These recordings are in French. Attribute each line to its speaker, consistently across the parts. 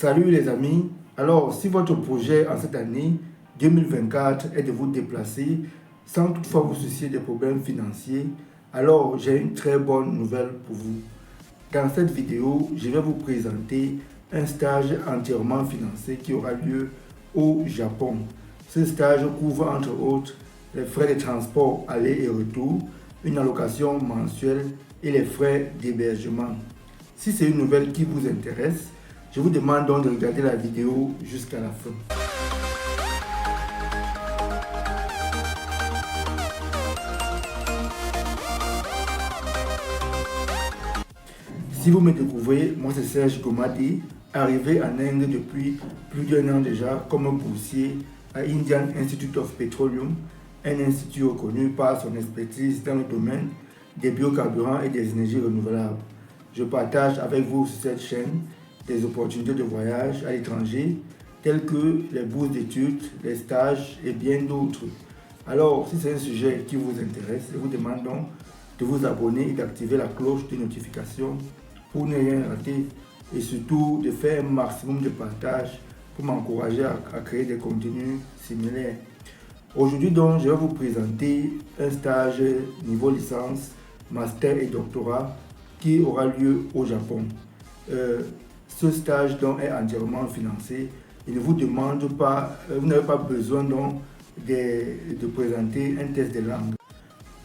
Speaker 1: Salut les amis, alors si votre projet en cette année 2024 est de vous déplacer sans toutefois vous soucier des problèmes financiers, alors j'ai une très bonne nouvelle pour vous. Dans cette vidéo, je vais vous présenter un stage entièrement financé qui aura lieu au Japon. Ce stage couvre entre autres les frais de transport aller et retour, une allocation mensuelle et les frais d'hébergement. Si c'est une nouvelle qui vous intéresse, je vous demande donc de regarder la vidéo jusqu'à la fin. Si vous me découvrez, moi c'est Serge Gomadi, arrivé en Inde depuis plus d'1 an déjà comme boursier à Indian Institute of Petroleum, un institut reconnu par son expertise dans le domaine des biocarburants et des énergies renouvelables. Je partage avec vous sur cette chaîne des opportunités de voyage à l'étranger, telles que les bourses d'études, les stages et bien d'autres. Alors, si c'est un sujet qui vous intéresse, je vous demande donc de vous abonner et d'activer la cloche de notification pour ne rien rater et surtout de faire un maximum de partage pour m'encourager à créer des contenus similaires. Aujourd'hui donc, je vais vous présenter un stage niveau licence, master et doctorat qui aura lieu au Japon. Ce stage donc est entièrement financé. Il ne vous demande pas, vous n'avez pas besoin donc de présenter un test de langue.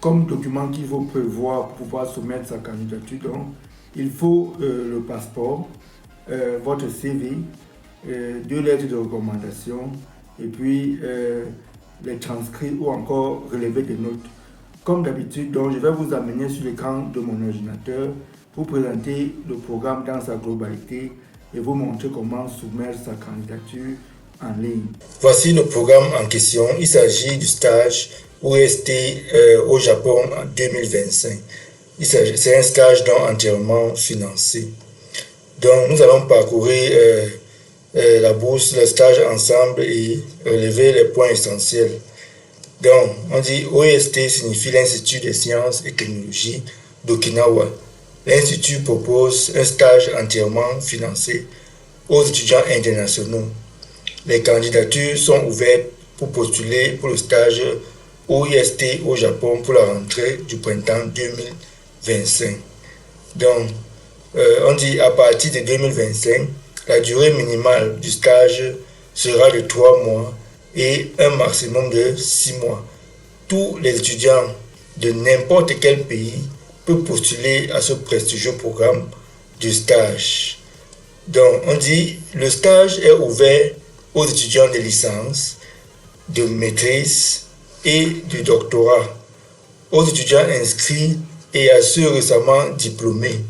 Speaker 1: Comme document qu'il faut prévoir pour pouvoir soumettre sa candidature, donc, il faut le passeport, votre CV, 2 lettres de recommandation et puis les transcrits ou encore relever des notes. Comme d'habitude, donc, je vais vous amener sur l'écran de mon ordinateur pour présenter le programme dans sa globalité et vous montrer comment soumettre sa candidature en ligne. Voici le programme en question. Il s'agit du stage OST au Japon en 2025. C'est un stage donc entièrement financé. Donc nous allons parcourir la bourse, le stage ensemble et relever les points essentiels. Donc on dit OST signifie l'Institut des sciences et technologies d'Okinawa. L'Institut propose un stage entièrement financé aux étudiants internationaux. Les candidatures sont ouvertes pour postuler pour le stage OIST au Japon pour la rentrée du printemps 2025. Donc, on dit à partir de 2025, la durée minimale du stage sera de 3 mois et un maximum de 6 mois. Tous les étudiants de n'importe quel pays peuvent postuler à ce prestigieux programme de stage. Donc, on dit le stage est ouvert aux étudiants de licence, de maîtrise et de doctorat, aux étudiants inscrits et à ceux récemment diplômés.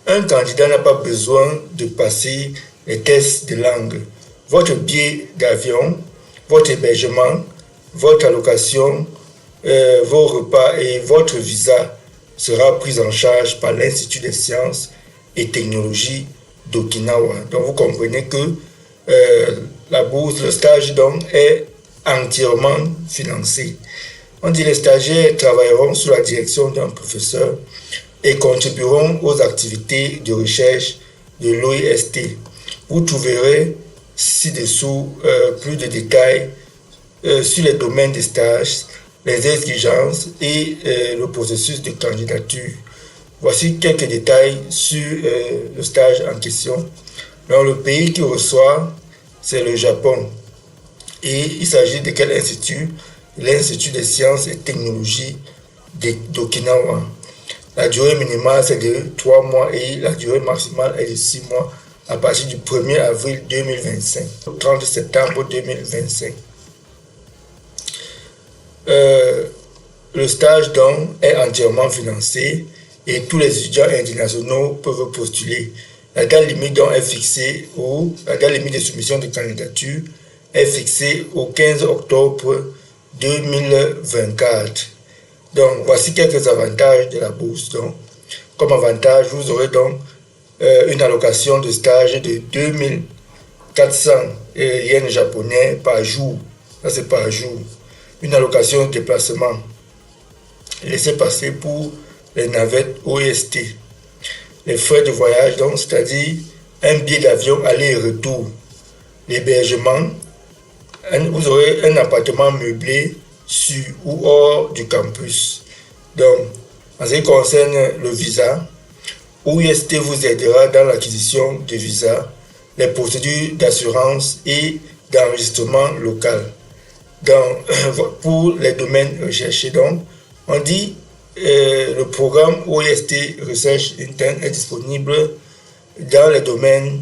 Speaker 1: Un candidat n'a pas besoin de passer les tests de langue. Votre billet d'avion, votre hébergement, votre allocation, vos repas et votre visa sera pris en charge par l'Institut des sciences et technologies d'Okinawa. Donc vous comprenez que la bourse, le stage donc est entièrement financé. On dit les stagiaires travailleront sous la direction d'un professeur et contribueront aux activités de recherche de l'OIST. Vous trouverez ci-dessous plus de détails sur les domaines des stages, les exigences et le processus de candidature. Voici quelques détails sur le stage en question. Donc, le pays qui reçoit, c'est le Japon. Et il s'agit de quel institut? L'Institut des sciences et technologies d'Okinawa. La durée minimale, c'est de 3 mois et la durée maximale est de 6 mois à partir du 1er avril 2025 au 30 septembre 2025. Le stage donc est entièrement financé et tous les étudiants internationaux peuvent postuler. La date limite donc est fixée la date limite de soumission de candidature est fixée au 15 octobre 2024. Donc voici quelques avantages de la bourse. Donc, comme avantage, vous aurez donc une allocation de stage de 2400 yens japonais par jour. Ça c'est par jour. Une allocation de déplacement. Laissez passer pour les navettes OST. Les frais de voyage, donc, c'est-à-dire un billet d'avion aller et retour, l'hébergement, vous aurez un appartement meublé sur ou hors du campus. Donc, en ce qui concerne le visa, OIST vous aidera dans l'acquisition de visa, les procédures d'assurance et d'enregistrement local. Pour les domaines recherchés, donc, on dit le programme OIST Research Intern est disponible dans les domaines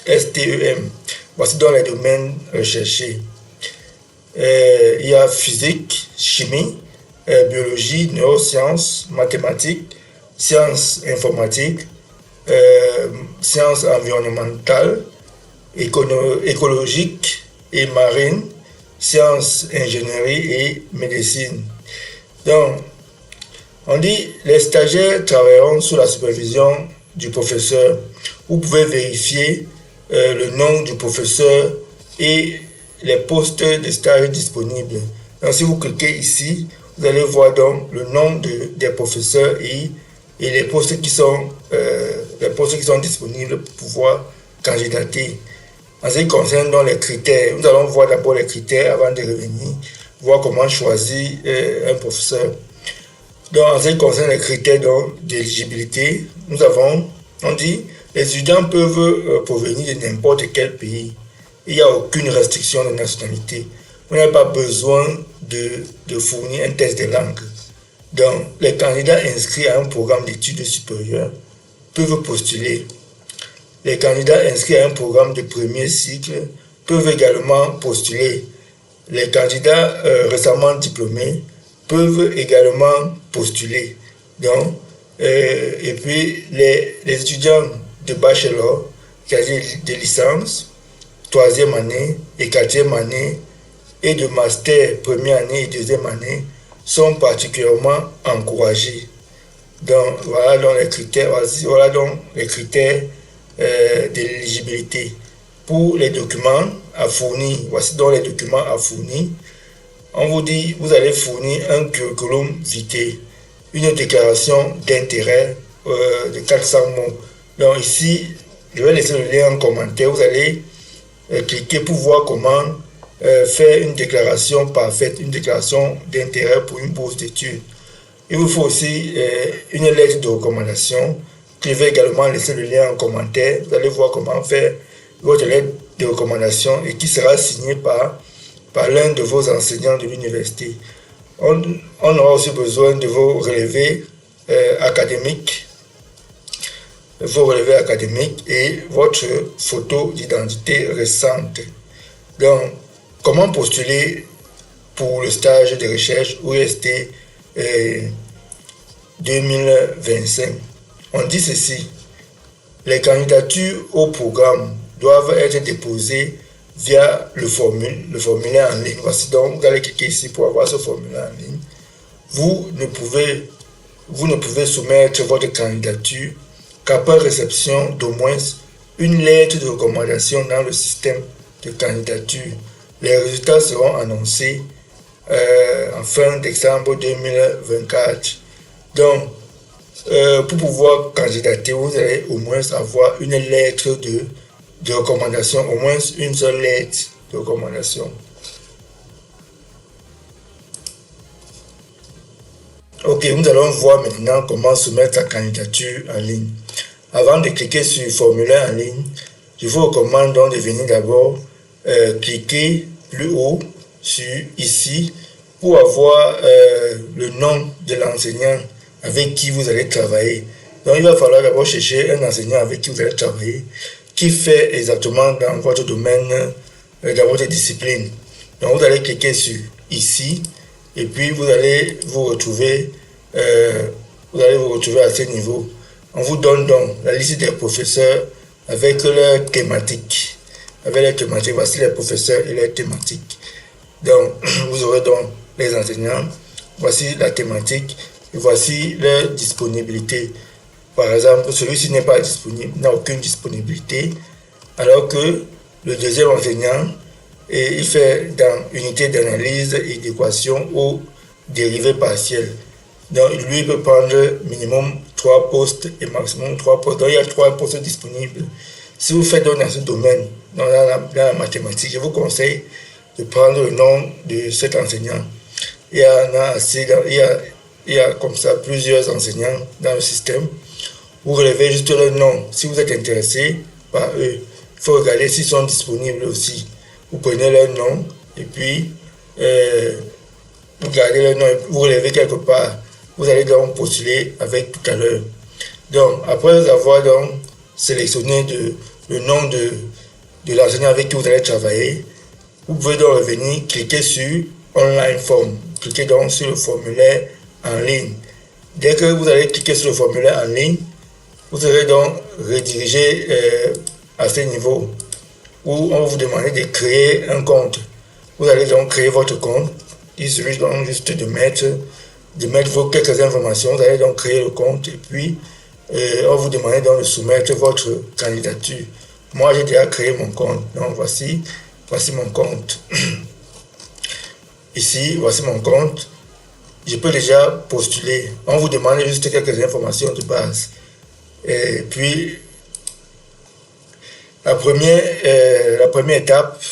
Speaker 1: STEM. Voici dans les domaines recherchés. Il y a physique, chimie, biologie, neurosciences, mathématiques, sciences informatiques, sciences environnementales, écologiques et marines, sciences, ingénierie et médecine. Donc, on dit les stagiaires travailleront sous la supervision du professeur. Vous pouvez vérifier le nom du professeur et les postes de stage disponibles. Donc, si vous cliquez ici, vous allez voir donc le nom des professeurs et les postes qui sont disponibles pour pouvoir candidater. En ce qui concerne donc les critères, nous allons voir d'abord les critères avant de revenir, voir comment choisir un professeur. Donc, en ce qui concerne les critères d'éligibilité, on dit, les étudiants peuvent provenir de n'importe quel pays. Il n'y a aucune restriction de nationalité. Vous n'avez pas besoin de fournir un test de langue. Donc, les candidats inscrits à un programme d'études supérieures peuvent postuler. Les candidats inscrits à un programme de premier cycle peuvent également postuler. Les candidats récemment diplômés peuvent également postuler. Donc, et puis, les étudiants de bachelor, c'est-à-dire de licence, troisième année et quatrième année, et de master première année et deuxième année, sont particulièrement encouragés. Donc, voilà donc les critères, de l'éligibilité. Pour les documents à fournir, voici donc les documents à fournir. On vous dit, vous allez fournir un curriculum vitae, une déclaration d'intérêt de 400 mots. Donc ici, je vais laisser le lien en commentaire. Vous allez cliquer pour voir comment faire une déclaration parfaite, une déclaration d'intérêt pour une bourse d'études. Il vous faut aussi une lettre de recommandation. Je vais également laisser le lien en commentaire. Vous allez voir comment faire votre lettre de recommandation et qui sera signée par l'un de vos enseignants de l'université. On aura aussi besoin de vos relevés académiques, et votre photo d'identité récente. Donc, comment postuler pour le stage de recherche OIST 2025? On dit ceci: les candidatures au programme doivent être déposées via le formulaire en ligne. Voici donc, vous allez cliquer ici pour avoir ce formulaire en ligne. Vous ne pouvez soumettre votre candidature qu'après réception d'au moins une lettre de recommandation dans le système de candidature. Les résultats seront annoncés en fin décembre 2024. Donc, pour pouvoir candidater, vous allez au moins avoir une lettre de recommandation, au moins une seule lettre de recommandation. Ok, nous allons voir maintenant comment soumettre sa candidature en ligne. Avant de cliquer sur le formulaire en ligne, je vous recommande donc de venir d'abord cliquer plus haut sur ici pour avoir le nom de l'enseignant avec qui vous allez travailler. Donc, il va falloir d'abord chercher un enseignant avec qui vous allez travailler, qui fait exactement dans votre domaine, dans votre discipline. Donc, vous allez cliquer sur ici, et puis vous allez vous retrouver à ce niveau. On vous donne donc la liste des professeurs avec leurs thématiques. Voici les professeurs et leurs thématiques. Donc, vous aurez donc les enseignants, voici la thématique, et voici leur disponibilité. Par exemple, celui-ci n'est pas disponible, n'a aucune disponibilité, alors que le deuxième enseignant, il fait dans unité d'analyse et d'équation aux dérivées partielles. Donc, lui peut prendre minimum 3 postes et maximum 3 postes. Donc, il y a 3 postes disponibles. Si vous faites dans ce domaine, dans la mathématique, je vous conseille de prendre le nom de cet enseignant. Il y a comme ça plusieurs enseignants dans le système. Vous relevez juste leur nom. Si vous êtes intéressé par eux, il faut regarder s'ils sont disponibles aussi. Vous prenez leur nom et puis vous gardez leur nom et vous relevez quelque part. Vous allez donc postuler avec tout à l'heure. Donc, après avoir donc sélectionné le nom de l'enseignant avec qui vous allez travailler, vous pouvez donc revenir, cliquer sur Online Form. Cliquez donc sur le formulaire en ligne. Dès que vous allez cliquer sur le formulaire en ligne, vous serez donc redirigé à ce niveau où on va vous demander de créer un compte. Vous allez donc créer votre compte. Il suffit donc juste de mettre vos quelques informations. Vous allez donc créer le compte et puis on va vous demander donc de soumettre votre candidature. Moi, j'ai déjà créé mon compte. Donc voici mon compte. Ici, voici mon compte. Je peux déjà postuler. On vous demande juste quelques informations de base. Et puis, la première étape,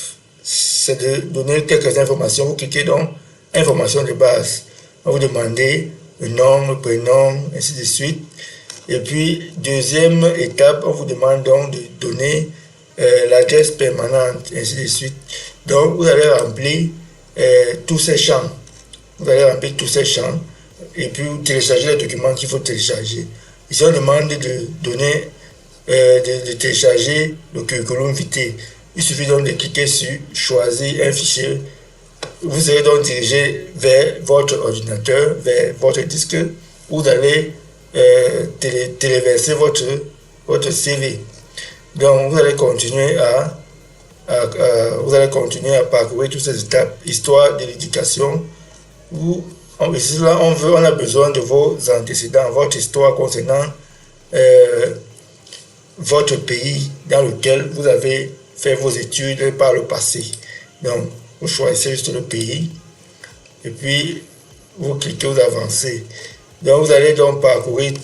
Speaker 1: c'est de donner quelques informations. Vous cliquez donc informations de base. On vous demande le nom, le prénom, ainsi de suite. Et puis, deuxième étape, on vous demande donc de donner l'adresse permanente, ainsi de suite. Donc, vous allez remplir tous ces champs. Vous allez remplir tous ces champs et puis vous téléchargez les documents qu'il faut télécharger. Ici, on demande de télécharger le curriculum vitae. Il suffit donc de cliquer sur choisir un fichier. Vous serez donc dirigé vers votre ordinateur, vers votre disque, où vous allez téléverser votre CV. Donc, vous allez continuer à parcourir toutes ces étapes, histoire de l'éducation, où on a besoin de vos antécédents, votre histoire concernant votre pays dans lequel vous avez fait vos études par le passé. Donc, vous choisissez juste le pays et puis vous cliquez, vous avancez. Donc, vous allez donc parcourir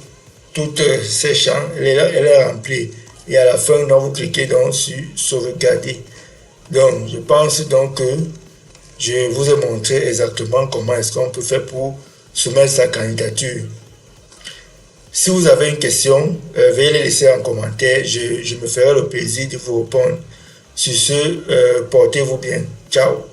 Speaker 1: toutes ces champs, elle est remplie. Et à la fin, donc, vous cliquez donc sur sauvegarder. Donc, je pense donc que je vous ai montré exactement comment est-ce qu'on peut faire pour soumettre sa candidature. Si vous avez une question, veuillez les laisser en commentaire. Je me ferai le plaisir de vous répondre. Sur ce, portez-vous bien. Ciao.